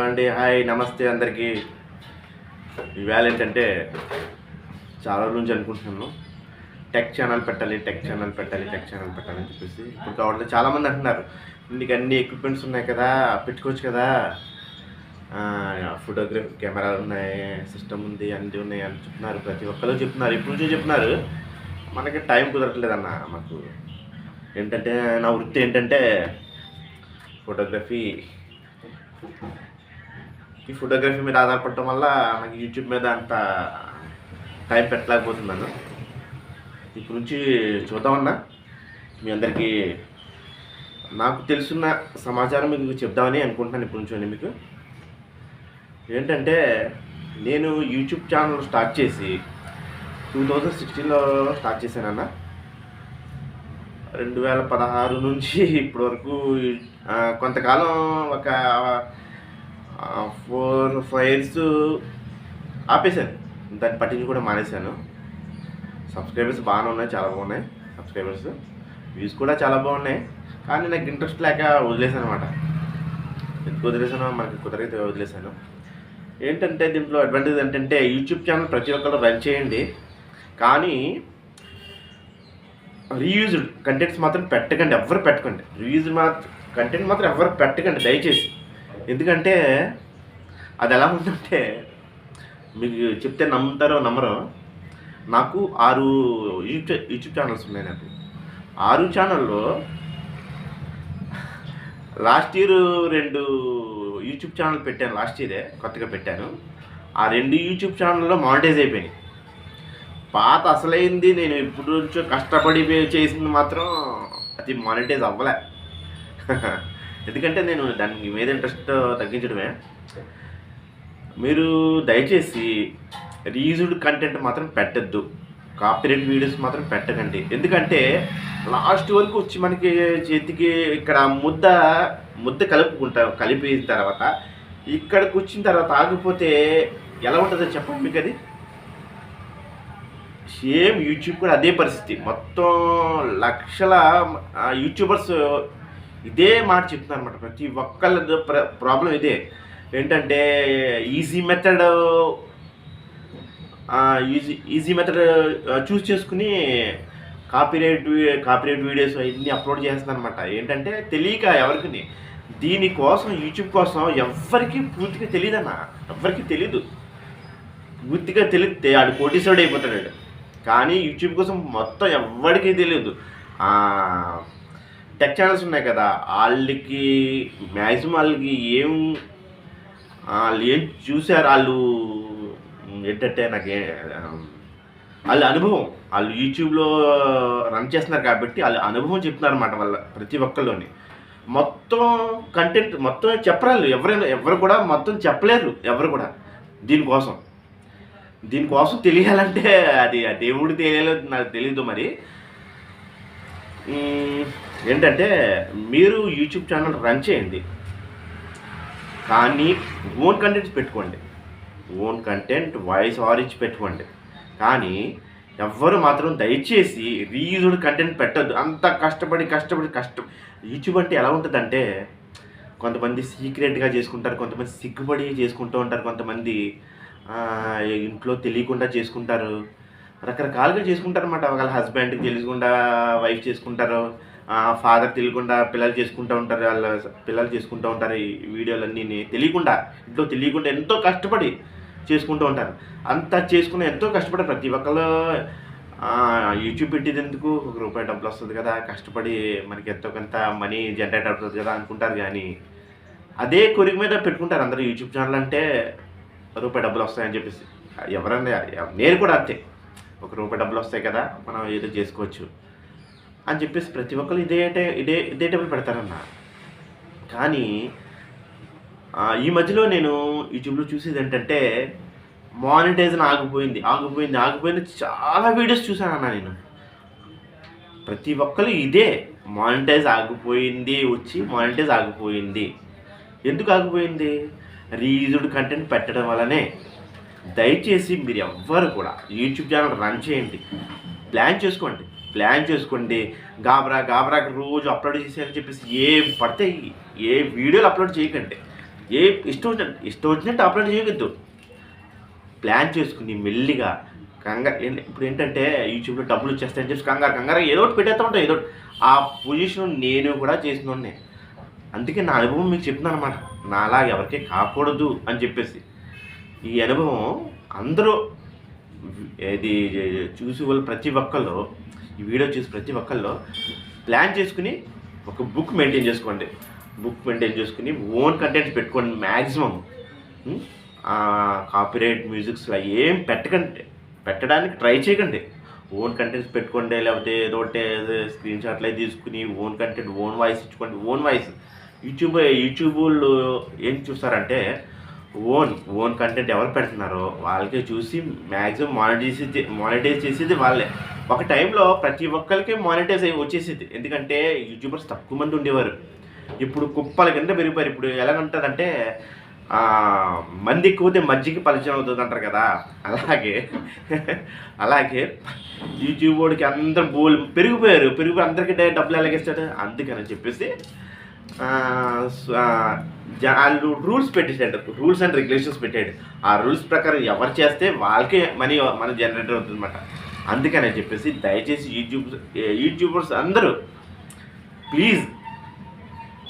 అండి హాయ్ నమస్తే అందరికీ. ఇవాళ ఏంటంటే చాలా రోజుల నుంచి అనుకుంటున్నాను టెక్ ఛానల్ పెట్టాలి అని చెప్పేసి. ఇప్పుడు కావట్లేదు. చాలామంది అంటున్నారు నీకు అన్ని ఎక్విప్మెంట్స్ ఉన్నాయి కదా, పెట్టుకోవచ్చు కదా, ఫోటోగ్రఫీ కెమెరాలు ఉన్నాయి, సిస్టమ్ ఉంది, అన్నీ ఉన్నాయి అని చెప్తున్నారు. ప్రతి ఒక్కరు చెప్తున్నారు, ఇప్పుడు నుంచే చెప్తున్నారు. మనకి టైం కుదరట్లేదన్న. మాకు ఏంటంటే నా వృత్తి ఏంటంటే ఫోటోగ్రఫీ. ఈ ఫోటోగ్రఫీ మీద ఆధారపడటం వల్ల నాకు యూట్యూబ్ మీద అంత టైం పెట్టలేకపోతున్నాను. ఇప్పుడు నుంచి చూద్దామన్నా మీ అందరికీ నాకు తెలుసున్న సమాచారం మీకు చెప్దామని అనుకుంటున్నాను. ఇప్పుడు నుంచి మీకు ఏంటంటే నేను యూట్యూబ్ ఛానల్ స్టార్ట్ చేసి 2016లో స్టార్ట్ చేశానన్న. 2016 నుంచి ఇప్పటి వరకు కొంతకాలం ఒక 4-5 ఇయర్స్ ఆపేశాను. దాన్ని పట్టించి కూడా మానేశాను. సబ్స్క్రైబర్స్ బాగానే ఉన్నాయి, చాలా బాగున్నాయి సబ్స్క్రైబర్స్, వ్యూస్ కూడా చాలా బాగున్నాయి. కానీ నాకు ఇంట్రెస్ట్ లేక వదిలేశాను అనమాట. ఎందుకు వదిలేసానో మనకి కుదరైతే వదిలేశాను. ఏంటంటే దీంట్లో అడ్వాంటేజ్ ఏంటంటే యూట్యూబ్ ఛానల్ ప్రతి ఒక్కరు రన్ చేయండి, కానీ రీయూజ్డ్ కంటెంట్స్ మాత్రం పెట్టకండి, ఎవరు పెట్టకండి. రీయూజ్డ్ కంటెంట్ మాత్రం ఎవరు పెట్టకండి దయచేసి. ఎందుకంటే అది ఎలా ఉందంటే మీకు చెప్తే నమ్ముతారో నమ్మరో. నాకు 6 యూట్యూబ్ ఛానల్స్ ఉన్నాయి. నాకు 6 ఛానల్లో లాస్ట్ ఇయర్ 2 యూట్యూబ్ ఛానల్ పెట్టాను. లాస్ట్ ఇయరే కొత్తగా పెట్టాను. ఆ 2 యూట్యూబ్ ఛానల్లో మానిటైజ్ అయిపోయినాయి. పాత అసలైంది నేను ఇప్పుడు నుంచో కష్టపడి చేసింది మాత్రం అది మానిటైజ్ అవ్వలే. ఎందుకంటే నేను దాని మీద ఇంట్రెస్ట్ తగ్గించడమే. మీరు దయచేసి రీయూజ్డ్ కంటెంట్ మాత్రం పెట్టద్దు, కాపీరైట్ వీడియోస్ మాత్రం పెట్టకండి. ఎందుకంటే లాస్ట్ వరకు వచ్చి మనకి చేతికి ఇక్కడ ముద్ద కలిపిన తర్వాత ఇక్కడికి వచ్చిన తర్వాత ఆగిపోతే ఎలా ఉంటుందో చెప్పండి మీకు. అది సేమ్ యూట్యూబ్ కూడా అదే పరిస్థితి. మొత్తం లక్షల యూట్యూబర్స్ ఇదే మాట చెప్తున్నారు అనమాట. ప్రతి ఒక్కళ్ళ ప్రాబ్లం ఇదే. ఏంటంటే ఈజీ మెథడ్ చూస్ చేసుకుని కాపీరైట్ వీడియోస్ అవన్నీ అప్లోడ్ చేస్తున్నారు అనమాట. ఏంటంటే తెలియక ఎవరికి దీనికోసం యూట్యూబ్ కోసం ఎవరికి పూర్తిగా తెలియదన్న. ఎవరికి తెలీదు. పూర్తిగా తెలిస్తే ఆడు కోటీశ్వరుడు అయిపోతాడు. కానీ యూట్యూబ్ కోసం మొత్తం ఎవరికి తెలియదు. టెక్ ఛానల్స్ ఉన్నాయి కదా, వాళ్ళకి మ్యాక్సిమం వాళ్ళు ఏం చూశారు, వాళ్ళు ఏంటంటే వాళ్ళ అనుభవం, వాళ్ళు యూట్యూబ్లో రన్ చేస్తున్నారు కాబట్టి వాళ్ళ అనుభవం చెప్తున్నారు అన్నమాట. వాళ్ళ ప్రతి ఒక్కళ్ళలోని మొత్తం కంటెంట్ మొత్తం చెప్పరాళ్ళు. ఎవరు కూడా మొత్తం చెప్పలేరు. ఎవరు కూడా దీనికోసం తెలియాలంటే అది ఆ దేవుడు తెలియలేదు, నాకు తెలీదు. మరి ఏంటంటే మీరు యూట్యూబ్ ఛానల్ రన్ చేయండి, కానీ ఓన్ కంటెంట్స్ పెట్టుకోండి. ఓన్ కంటెంట్ వాయిస్ ఆరిచ్ పెట్టుకోండి. కానీ ఎవ్వరు మాత్రం దయచేసి రీయూజ్డ్ కంటెంట్ పెట్టద్దు. అంత కష్టపడి యూట్యూబ్ అంటే ఎలా ఉంటుందంటే కొంతమంది సీక్రెట్గా చేసుకుంటారు, కొంతమంది సిగ్గుపడి చేసుకుంటూ ఉంటారు, కొంతమంది ఇంట్లో తెలియకుండా చేసుకుంటారు, రకరకాలుగా చేసుకుంటారు అన్నమాట. వాళ్ళ హస్బెండ్కి తెలియకుండా వైఫ్ చేసుకుంటారు, ఫాదర్ తెలియకుండా పిల్లలు చేసుకుంటూ ఉంటారు, వాళ్ళ పిల్లలు చేసుకుంటూ ఉంటారు. ఈ వీడియోలన్నీ తెలియకుండా, ఇంట్లో తెలియకుండా ఎంతో కష్టపడి చేసుకుంటూ ఉంటారు. అంతా చేసుకుని ఎంతో కష్టపడి ప్రతి ఒక్కళ్ళు యూట్యూబ్ పెట్టేది ఎందుకు, ₹1 డబ్బులు వస్తుంది కదా, కష్టపడి మనకి ఎంతో కొంత మనీ జనరేట్ అవుతుంది కదా అనుకుంటారు. కానీ అదే కొరిక మీద పెట్టుకుంటారు అందరూ. యూట్యూబ్ ఛానల్ అంటే ₹1 డబ్బులు వస్తాయని చెప్పేసి. ఎవరన్నా, నేను కూడా అంతే, ₹1 డబ్బులు వస్తాయి కదా, మనం ఏదో చేసుకోవచ్చు అని చెప్పేసి ప్రతి ఒక్కరు ఇదే టైపులు పెడతారన్న. కానీ ఈ మధ్యలో నేను యూట్యూబ్లో చూసేది ఏంటంటే మానిటైజేషన్ ఆగిపోయింది చాలా వీడియోస్ చూశానన్నా నేను. ప్రతి ఒక్కరు ఇదే మానిటైజ్ ఆగిపోయింది. ఎందుకు ఆగిపోయింది? రీయూజ్డ్ కంటెంట్ పెట్టడం వల్లనే. దయచేసి మీరు ఎవ్వరు కూడా యూట్యూబ్ ఛానల్ రన్ చేయండి, ప్లాన్ చేసుకోండి. గాబరాకి రోజు అప్లోడ్ చేసేయాలని చెప్పేసి ఏ వీడియోలు అప్లోడ్ చేయకండి. ఏ ఇష్టం వచ్చినట్టు అప్లోడ్ చేయవద్దు. ప్లాన్ చేసుకుని మెల్లిగా ఇప్పుడు ఏంటంటే యూట్యూబ్లో డబ్బులు వచ్చేస్తాయని చెప్పి కంగారు ఏదో ఒకటి పెట్టేస్తూ ఉంటాం. ఏదో ఆ పొజిషన్ నేను కూడా చేసినోడినే. అందుకే నా అనుభవం మీకు చెప్తున్నాను అనమాట. నాలా ఎవరికీ కాకూడదు అని చెప్పేసి. ఈ అనుభవం అందరూ ఇది చూసి వాళ్ళు ప్రతి ఒక్కళ్ళు, ఈ వీడియో చూసి ప్రతి ఒక్కళ్ళు ప్లాన్ చేసుకుని ఒక బుక్ మెయింటైన్ చేసుకోండి. బుక్ మెయింటైన్ చేసుకుని ఓన్ కంటెంట్స్ పెట్టుకోండి. మ్యాక్సిమం కాపీరైట్ మ్యూజిక్స్లో ఏం పెట్టడానికి ట్రై చేయకండి. ఓన్ కంటెంట్స్ పెట్టుకోండి. లేకపోతే ఏదో ఒకటి స్క్రీన్ షాట్లు అవి తీసుకుని ఓన్ కంటెంట్, ఓన్ వాయిస్ ఇచ్చుకోండి. ఓన్ వాయిస్ యూట్యూబ్ ఏం చూస్తారంటే ఓన్ కంటెంట్ ఎవరు పెడుతున్నారో వాళ్ళకే చూసి మ్యాక్సిమం మానిటైజ్ చేసేది వాళ్ళే. ఒక టైంలో ప్రతి ఒక్కరికి మానిటైజ్ వచ్చేసేది. ఎందుకంటే యూట్యూబర్స్ తక్కువ మంది ఉండేవారు. ఇప్పుడు కుప్పల కింద పెరిగిపోయారు. ఇప్పుడు ఎలాగంటుందంటే మంది ఎక్కువతే మజ్జిగ పరిచయం అవుతుంది అంటారు కదా, అలాగే యూట్యూబ్ వాడికి అందరూ పెరిగిపోయి అందరికీ డబ్బులు ఎలాగేస్తాడు. అందుకని చెప్పేసి వాళ్ళు రూల్స్ పెట్టేసాడు, రూల్స్ అండ్ రెగ్యులేషన్స్ పెట్టాడు. ఆ రూల్స్ ప్రకారం ఎవరు చేస్తే వాళ్ళకే మన జనరేటర్ అవుతుంది అనమాట. అందుకని చెప్పేసి దయచేసి యూట్యూబర్స్ అందరూ ప్లీజ్